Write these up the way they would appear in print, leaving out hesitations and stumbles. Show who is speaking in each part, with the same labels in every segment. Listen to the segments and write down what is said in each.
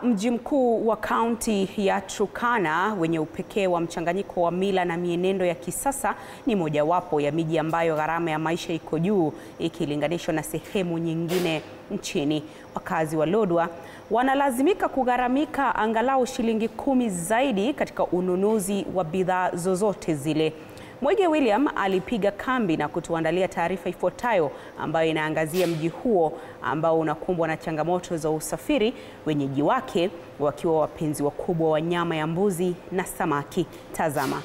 Speaker 1: Mji mkuu wa kaunti ya Turkana wenye upekee wa mchanganyiko wa mila na mienendo ya kisasa ni mojawapo ya miji ambayo gharama ya maisha iko juu ikilinganishwa na sehemu nyingine nchini. Wakazi wa Lodwar wanalazimika kugharamika angalau shilingi 10 zaidi katika ununuzi wa bidhaa zozote zile. Mwege William alipiga kambi na kutuandalia taarifa ifuatayo ambayo inaangazia mji huo ambao unakumbwa na changamoto za usafiri, wenyeji wake wakiwa wapenzi wakubwa wa nyama ya mbuzi na samaki. Tazama.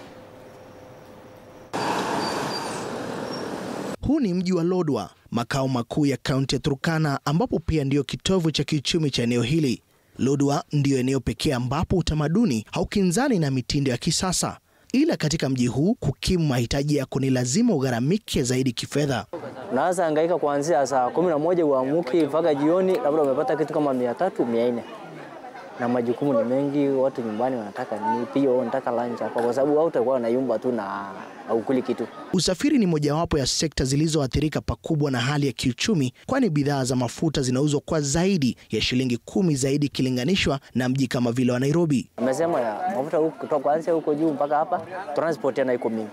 Speaker 2: Huu ni mji wa Lodwar, makao makuu ya kaunti ya Turkana, ambapo pia ndio kitovu cha kiuchumi cha eneo hili. Lodwar ndio eneo pekee ambapo utamaduni haukinzani na mitindo ya kisasa. Ila katika mji huu kukimu mahitaji yako ni lazima ugharamike zaidi kifedha.
Speaker 3: Unaweza hangaika kuanzia saa 11 uamke mpaka jioni, labda umepata kitu kama 300 400. Na majukumu ni mengi, watu nyumbani wanataka ni pia wanataka lunch hapa kwa sababu wao utakuwa wanayumba tu na haukuli kitu.
Speaker 2: Usafiri ni mojawapo ya sekta zilizoathirika pakubwa na hali ya kiuchumi, kwani bidhaa za mafuta zinauzwa kwa zaidi ya shilingi 10 zaidi kilinganishwa na mji kama vile wa Nairobi.
Speaker 3: Amesema ya mafuta huko kutoka kuanzia huko juu mpaka hapa transport yana iko mingi.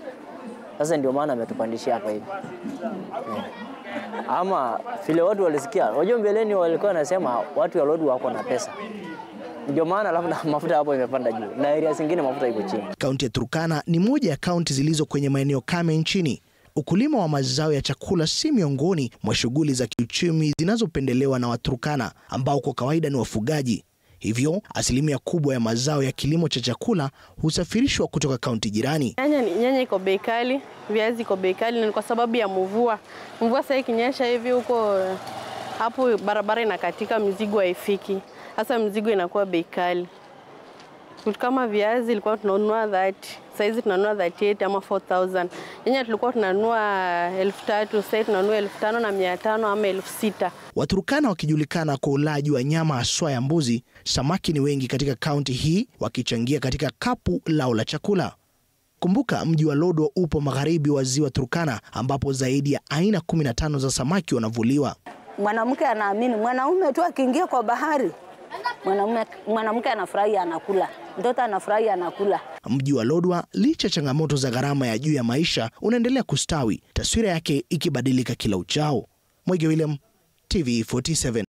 Speaker 3: Sasa ndio maana ametupandishia hapa hivi. Ama vile watu walisikia, wajua mbeleni walikuwa wanasema watu wa Lodwar wako na pesa. Ndio maana alafu mafuta hapo imepanda juu na area zingine mafuta iko chini. Kaunti
Speaker 2: ya Turkana ni moja ya kaunti zilizo kwenye maeneo kame nchini. Ukulima wa mazao ya chakula si miongoni mwa shughuli za kiuchumi zinazopendelewa na Waturkana ambao kwa kawaida ni wafugaji. Hivyo asilimia kubwa ya mazao ya kilimo cha chakula husafirishwa kutoka kaunti jirani.
Speaker 4: Nyanya iko bei kali, viazi iko bei kali, ni kwa sababu ya mvua. Mvua sasa ikinyesha hivi huko hapo barabara inakatika, mizigo haifiki. Sasa mzigo inakuwa bei kali. Kama viazi ilikuwa tunanunua 30, sasa hizi tunanunua 38 ama 4000. Nyanya tulikuwa tunanunua 3000, sasa tunanunua 5500 ama 6000.
Speaker 2: Waturkana wakijulikana kwa ulaji wa nyama haswa ya mbuzi, samaki ni wengi katika kaunti hii wakichangia katika kapu lao la chakula. Kumbuka mji wa Lodwar upo magharibi wa ziwa Turkana ambapo zaidi ya aina 15 za samaki wanavuliwa.
Speaker 5: Mwanamke anaamini mwanaume tu akiingia kwa bahari mwanamke anafurahi anakula, mtoto anafurahi anakula.
Speaker 2: Mji wa Lodwar licha changamoto za gharama ya juu ya maisha unaendelea kustawi, taswira yake ikibadilika kila uchao. Mwege William, TV 47.